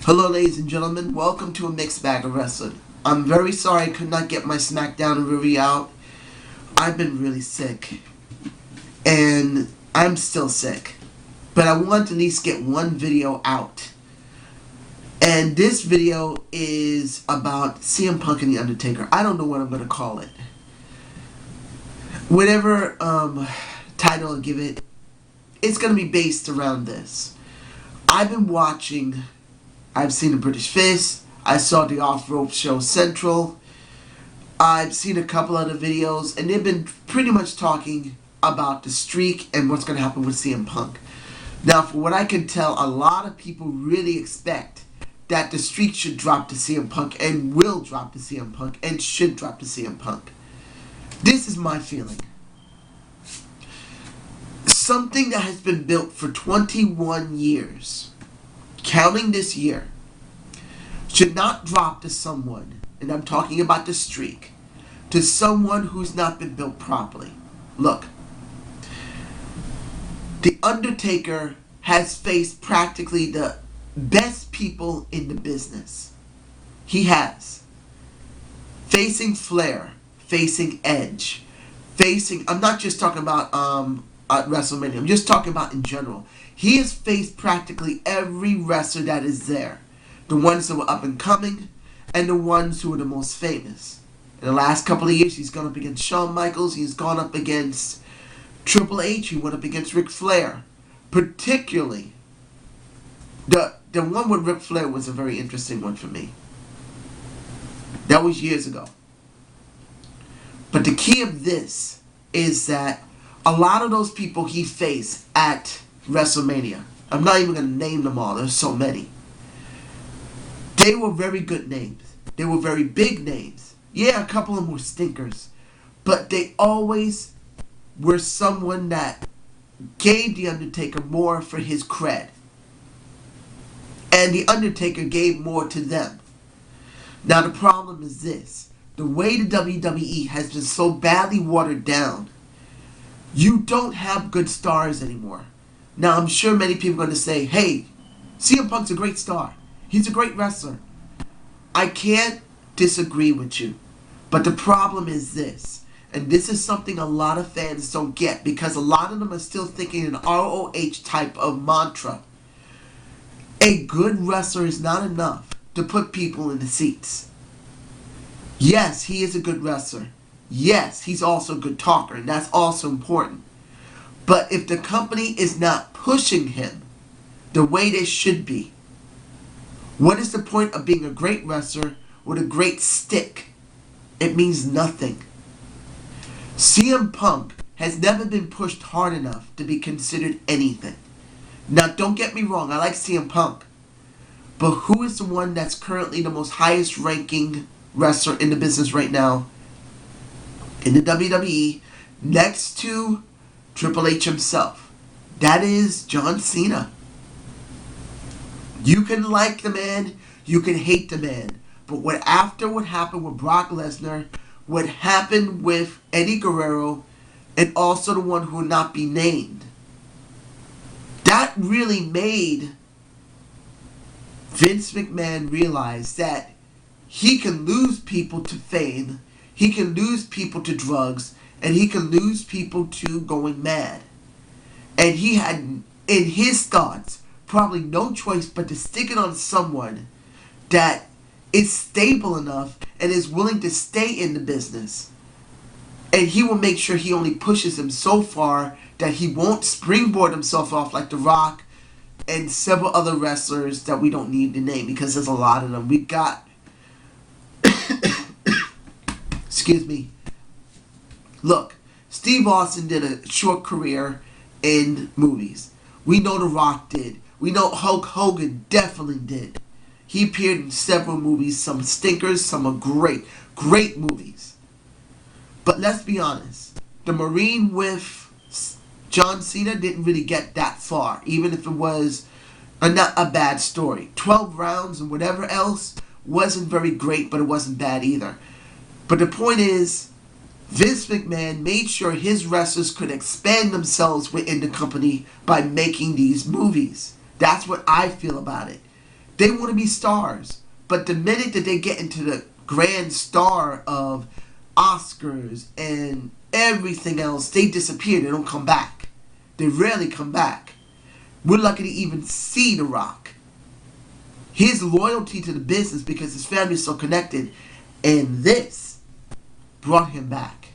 Hello ladies and gentlemen, welcome to a mixed bag of wrestling. I'm very sorry I could not get my SmackDown review out. I've been really sick. And I'm still sick. But I want to at least get one video out. And this video is about CM Punk and The Undertaker. I don't know what I'm going to call it. Whatever title I give it, it's going to be based around this. I've been watching... I've seen the British Fist. I saw the Off-Rope Show Central. I've seen a couple other videos, and they've been pretty much talking about the streak and what's going to happen with CM Punk. Now, for what I can tell, a lot of people really expect that the streak should drop to CM Punk and will drop to CM Punk and should drop to CM Punk. This is my feeling. Something that has been built for 21 years, counting this year, should not drop to someone, and I'm talking about the streak, to someone who's not been built properly. Look, The Undertaker has faced practically the best people in the business. He has. Facing Flair, facing Edge, I'm not just talking about at WrestleMania, I'm just talking about in general. He has faced practically every wrestler that is there. The ones that were up and coming, and the ones who were the most famous. In the last couple of years, he's gone up against Shawn Michaels, he's gone up against Triple H, he went up against Ric Flair. Particularly, the one with Ric Flair was a very interesting one for me. That was years ago. But the key of this is that a lot of those people he faced at WrestleMania, I'm not even going to name them all, there's so many. They were very good names. They were very big names. Yeah, a couple of them were stinkers. But they always were someone that gave The Undertaker more for his cred. And The Undertaker gave more to them. Now the problem is this. The way the WWE has been so badly watered down, you don't have good stars anymore. Now I'm sure many people are going to say, hey, CM Punk's a great star. He's a great wrestler. I can't disagree with you. But the problem is this. And this is something a lot of fans don't get. Because a lot of them are still thinking an ROH type of mantra. A good wrestler is not enough to put people in the seats. Yes, he is a good wrestler. Yes, he's also a good talker. And that's also important. But if the company is not pushing him the way they should be, what is the point of being a great wrestler with a great stick? It means nothing. CM Punk has never been pushed hard enough to be considered anything. Now, don't get me wrong, I like CM Punk. But who is the one that's currently the most highest ranking wrestler in the business right now? In the WWE, next to Triple H himself. That is John Cena. You can like the man, you can hate the man. But after what happened with Brock Lesnar, what happened with Eddie Guerrero, and also the one who will not be named, that really made Vince McMahon realize that he can lose people to fame, he can lose people to drugs, and he can lose people to going mad. And he had, in his thoughts, probably no choice but to stick it on someone that is stable enough and is willing to stay in the business. And he will make sure he only pushes him so far that he won't springboard himself off like The Rock and several other wrestlers that we don't need to name because there's a lot of them. We got excuse me. Look, Steve Austin did a short career in movies. We know The Rock did. We know Hulk Hogan definitely did. He appeared in several movies, some stinkers, some are great, great movies. But let's be honest, the Marine with John Cena didn't really get that far, even if it was not a bad story. 12 rounds and whatever else wasn't very great, but it wasn't bad either. But the point is, Vince McMahon made sure his wrestlers could expand themselves within the company by making these movies. That's what I feel about it. They want to be stars. But the minute that they get into the grand star of Oscars and everything else, they disappear. They don't come back. They rarely come back. We're lucky to even see The Rock. His loyalty to the business, because his family is so connected, and this brought him back.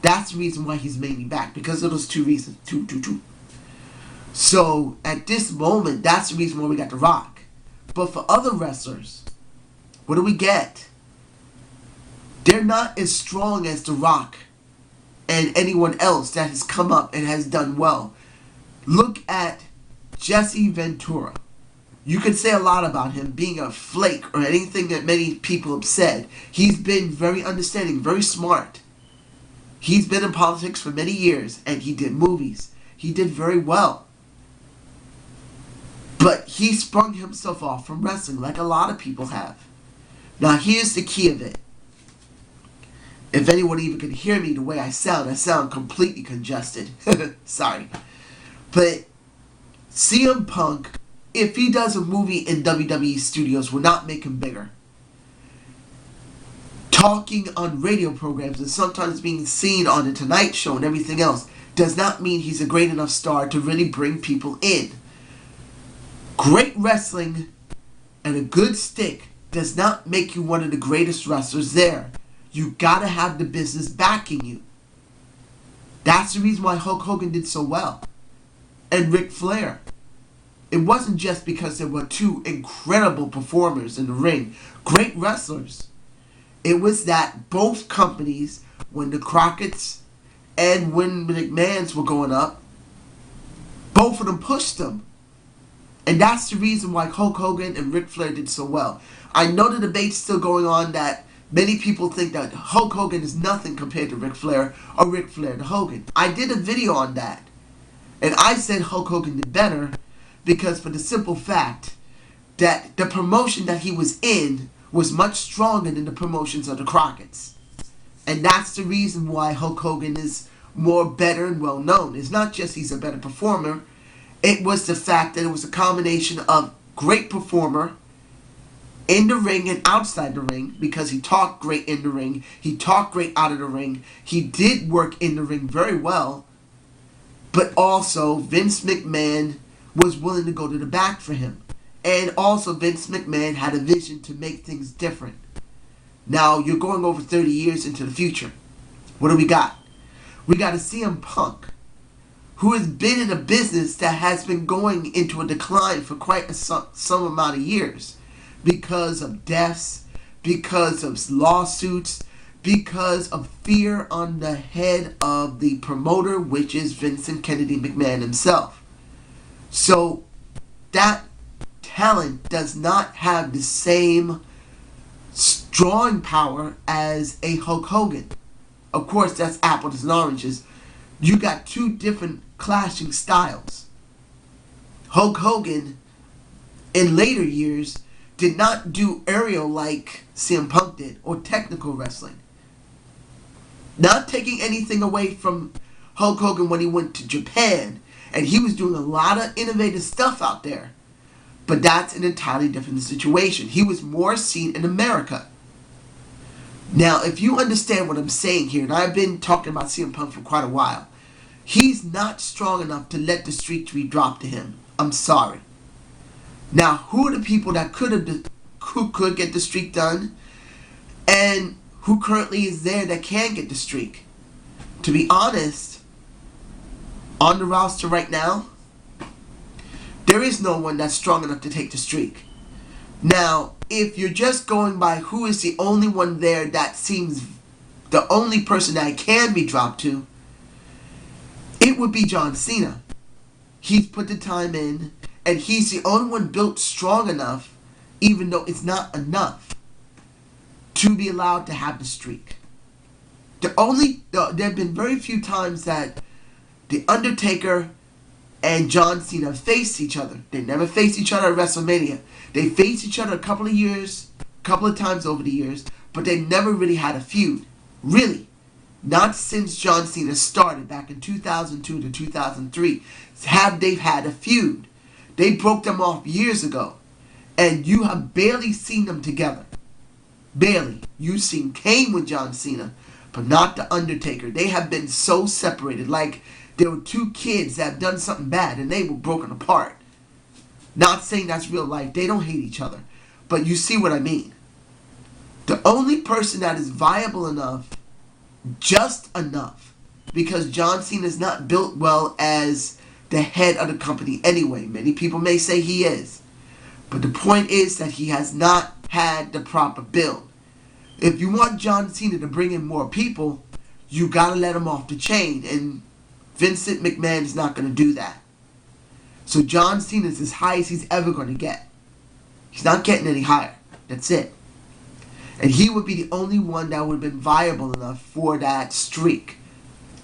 That's the reason why he's mainly back, because of those two reasons. Two. So, at this moment, that's the reason why we got The Rock. But for other wrestlers, what do we get? They're not as strong as The Rock and anyone else that has come up and has done well. Look at Jesse Ventura. You can say a lot about him being a flake or anything that many people have said. He's been very understanding, very smart. He's been in politics for many years, and he did movies. He did very well. But he sprung himself off from wrestling like a lot of people have. Now here's the key of it. If anyone even can hear me the way I sound completely congested. Sorry. But CM Punk, if he does a movie in WWE studios, will not make him bigger. Talking on radio programs and sometimes being seen on the Tonight Show and everything else does not mean he's a great enough star to really bring people in. Great wrestling and a good stick does not make you one of the greatest wrestlers there. You gotta have the business backing you. That's the reason why Hulk Hogan did so well. And Ric Flair. It wasn't just because there were two incredible performers in the ring, great wrestlers. It was that both companies, when the Crockett's and when the McMahon's were going up, both of them pushed them. And that's the reason why Hulk Hogan and Ric Flair did so well. I know the debate's still going on that many people think that Hulk Hogan is nothing compared to Ric Flair or Ric Flair to Hogan. I did a video on that. And I said Hulk Hogan did better because for the simple fact that the promotion that he was in was much stronger than the promotions of the Crockett's. And that's the reason why Hulk Hogan is more better and well known. It's not just he's a better performer. It was the fact that it was a combination of great performer in the ring and outside the ring, because he talked great in the ring, he talked great out of the ring, he did work in the ring very well, but also Vince McMahon was willing to go to the back for him. And also Vince McMahon had a vision to make things different. Now, you're going over 30 years into the future. What do we got? We got a CM Punk, who has been in a business that has been going into a decline for quite some amount of years. Because of deaths, because of lawsuits, because of fear on the head of the promoter, which is Vincent Kennedy McMahon himself. So, that talent does not have the same drawing power as a Hulk Hogan. Of course, that's apples and oranges. You got two different clashing styles. Hulk Hogan, in later years, did not do aerial like CM Punk did, or technical wrestling. Not taking anything away from Hulk Hogan when he went to Japan, and he was doing a lot of innovative stuff out there. But that's an entirely different situation. He was more seen in America. Now, if you understand what I'm saying here, and I've been talking about CM Punk for quite a while, he's not strong enough to let the streak be dropped to him. I'm sorry. Now, who are the people that who could get the streak done, and who currently is there that can get the streak? To be honest, on the roster right now, there is no one that's strong enough to take the streak. Now, if you're just going by who is the only one there that seems the only person that can be dropped to, it would be John Cena. He's put the time in, and he's the only one built strong enough, even though it's not enough, to be allowed to have the streak. There have been very few times that The Undertaker and John Cena faced each other. They never faced each other at WrestleMania. They faced each other a couple of times over the years, but they never really had a feud. Really. Not since John Cena started back in 2002 to 2003 have they had a feud. They broke them off years ago. And you have barely seen them together. Barely. You've seen Kane with John Cena, but not The Undertaker. They have been so separated. Like there were two kids that have done something bad and they were broken apart. Not saying that's real life. They don't hate each other. But you see what I mean. The only person that is viable enough, just enough, because John Cena is not built well as the head of the company anyway. Many people may say he is. But the point is that he has not had the proper build. If you want John Cena to bring in more people, you gotta let him off the chain. And Vincent McMahon is not going to do that. So John Cena is as high as he's ever going to get. He's not getting any higher. That's it. And he would be the only one that would have been viable enough for that streak.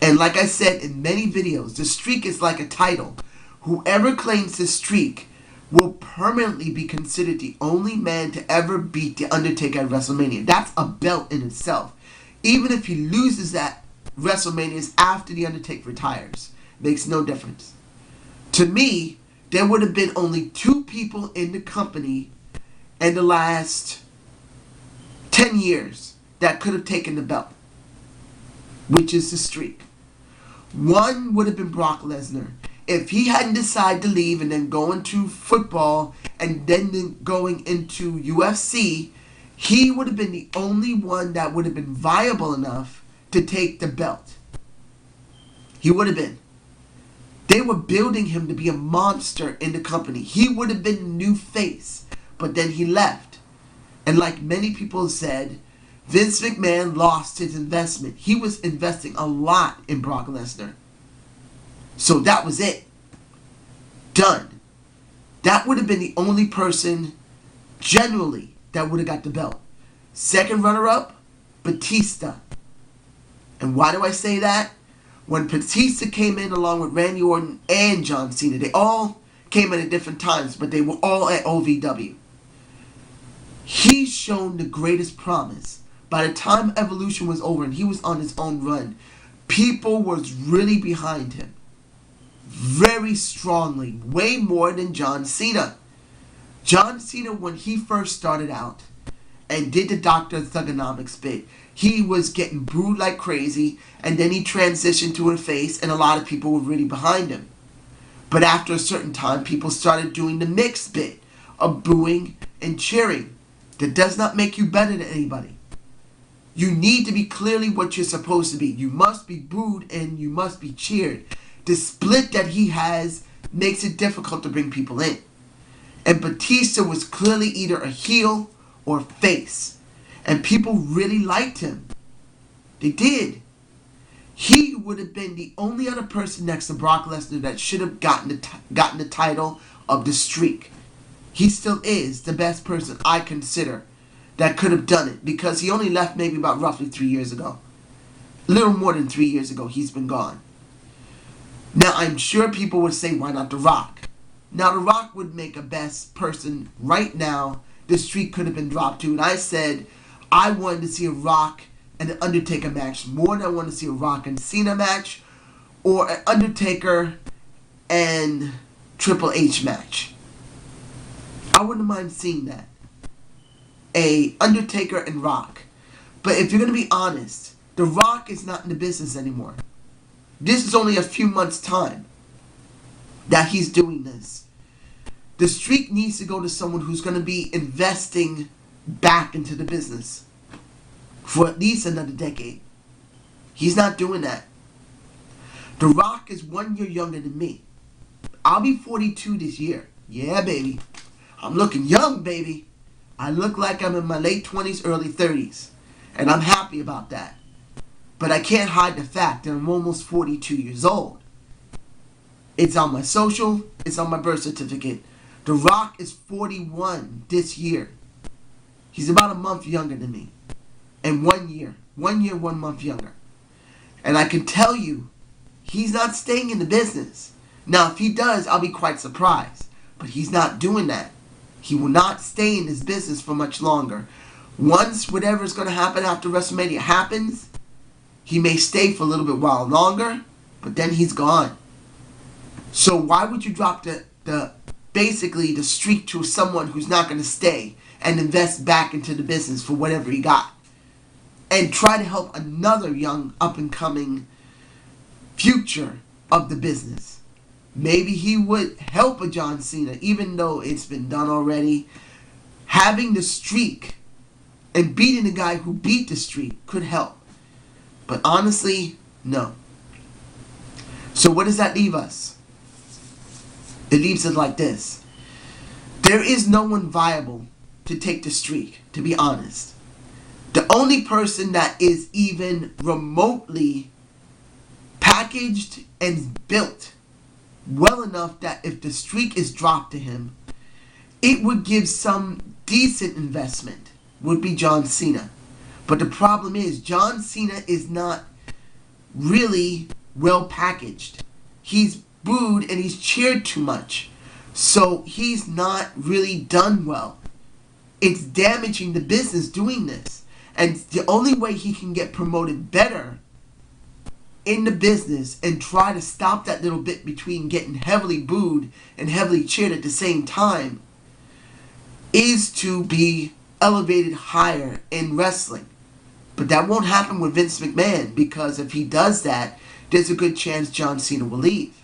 And like I said in many videos, the streak is like a title. Whoever claims the streak will permanently be considered the only man to ever beat The Undertaker at WrestleMania. That's a belt in itself. Even if he loses that WrestleMania after The Undertaker retires. Makes no difference. To me, there would have been only two people in the company in the last 10 years that could have taken the belt, which is the streak. One would have been Brock Lesnar. If he hadn't decided to leave and then go into football and then going into UFC, he would have been the only one that would have been viable enough to take the belt. He would have been. They were building him to be a monster in the company. He would have been the new face, but then he left. And like many people said, Vince McMahon lost his investment. He was investing a lot in Brock Lesnar. So that was it. Done. That would have been the only person, generally, that would have got the belt. Second runner-up, Batista. And why do I say that? When Batista came in along with Randy Orton and John Cena, they all came in at different times, but they were all at OVW. He's shown the greatest promise. By the time Evolution was over and he was on his own run, people was really behind him. Very strongly. Way more than John Cena. John Cena, when he first started out and did the Dr. Thugonomics bit, he was getting booed like crazy, and then he transitioned to a face, and a lot of people were really behind him. But after a certain time, people started doing the mixed bit of booing and cheering. That does not make you better than anybody. You need to be clearly what you're supposed to be. You must be booed and you must be cheered. The split that he has makes it difficult to bring people in. And Batista was clearly either a heel or face. And people really liked him. They did. He would have been the only other person next to Brock Lesnar that should have gotten the title of the streak. He still is the best person I consider that could have done it, because he only left maybe about roughly 3 years ago. A little more than 3 years ago, he's been gone. Now, I'm sure people would say, why not The Rock? Now, The Rock would make a best person right now. The streak could have been dropped to. And I said, I wanted to see a Rock and an Undertaker match more than I wanted to see a Rock and Cena match or an Undertaker and Triple H match. I wouldn't mind seeing that. A Undertaker and Rock. But if you're going to be honest, The Rock is not in the business anymore. This is only a few months' time that he's doing this. The streak needs to go to someone who's going to be investing back into the business for at least another decade. He's not doing that. The Rock is 1 year younger than me. I'll be 42 this year. Yeah, baby. I'm looking young, baby. I look like I'm in my late 20s, early 30s. And I'm happy about that. But I can't hide the fact that I'm almost 42 years old. It's on my social. It's on my birth certificate. The Rock is 41 this year. He's about a month younger than me. And 1 year. 1 year, 1 month younger. And I can tell you, he's not staying in the business. Now, if he does, I'll be quite surprised. But he's not doing that. He will not stay in this business for much longer. Once whatever is going to happen after WrestleMania happens, he may stay for a little bit while longer, but then he's gone. So why would you drop the basically the streak to someone who's not going to stay and invest back into the business for whatever he got. And try to help another young up-and-coming future of the business. Maybe he would help a John Cena, even though it's been done already. Having the streak and beating the guy who beat the streak could help. But honestly, no. So what does that leave us? It leaves us like this. There is no one viable to take the streak, to be honest. The only person that is even remotely packaged and built well enough that if the streak is dropped to him, it would give some decent investment, would be John Cena. But the problem is, John Cena is not really well packaged. He's booed and he's cheered too much. So he's not really done well. It's damaging the business doing this. And the only way he can get promoted better in the business and try to stop that little bit between getting heavily booed and heavily cheered at the same time is to be elevated higher in wrestling. But that won't happen with Vince McMahon, because if he does that, there's a good chance John Cena will leave.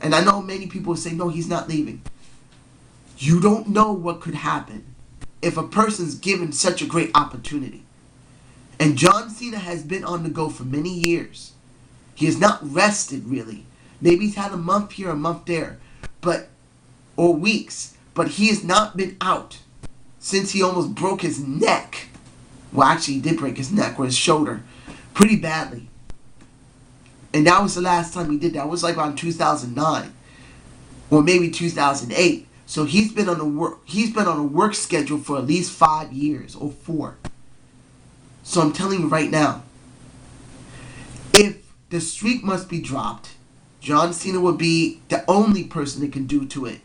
And I know many people say, no, he's not leaving. You don't know what could happen if a person's given such a great opportunity. And John Cena has been on the go for many years. He has not rested, really. Maybe he's had a month here, a month there, or weeks. But he has not been out since he almost broke his neck. Well, actually, he did break his neck or his shoulder pretty badly. And that was the last time he did that. It was like around 2009 or maybe 2008. So he's been on a work schedule for at least 5 years or 4. So I'm telling you right now, if the streak must be dropped, John Cena would be the only person that can do to it.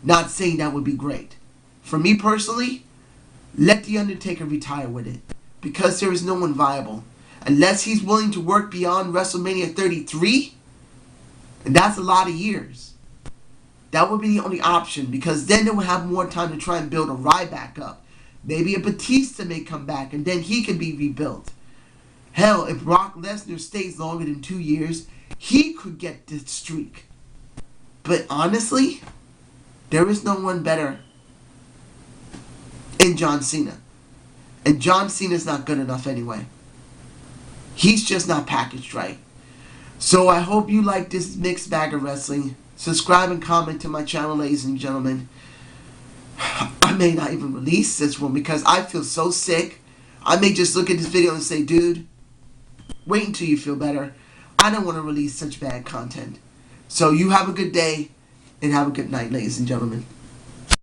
Not saying that would be great. For me personally, let The Undertaker retire with it, because there is no one viable. Unless he's willing to work beyond WrestleMania 33, and that's a lot of years. That would be the only option, because then they would have more time to try and build a Ryback up. Maybe a Batista may come back, and then he can be rebuilt. Hell, if Brock Lesnar stays longer than 2 years, he could get this streak. But honestly, there is no one better in John Cena. And John Cena's not good enough anyway. He's just not packaged right. So I hope you like this mixed bag of wrestling. Subscribe and comment to my channel, ladies and gentlemen. I may not even release this one because I feel so sick. I may just look at this video and say, dude, wait until you feel better. I don't want to release such bad content. So you have a good day and have a good night, ladies and gentlemen.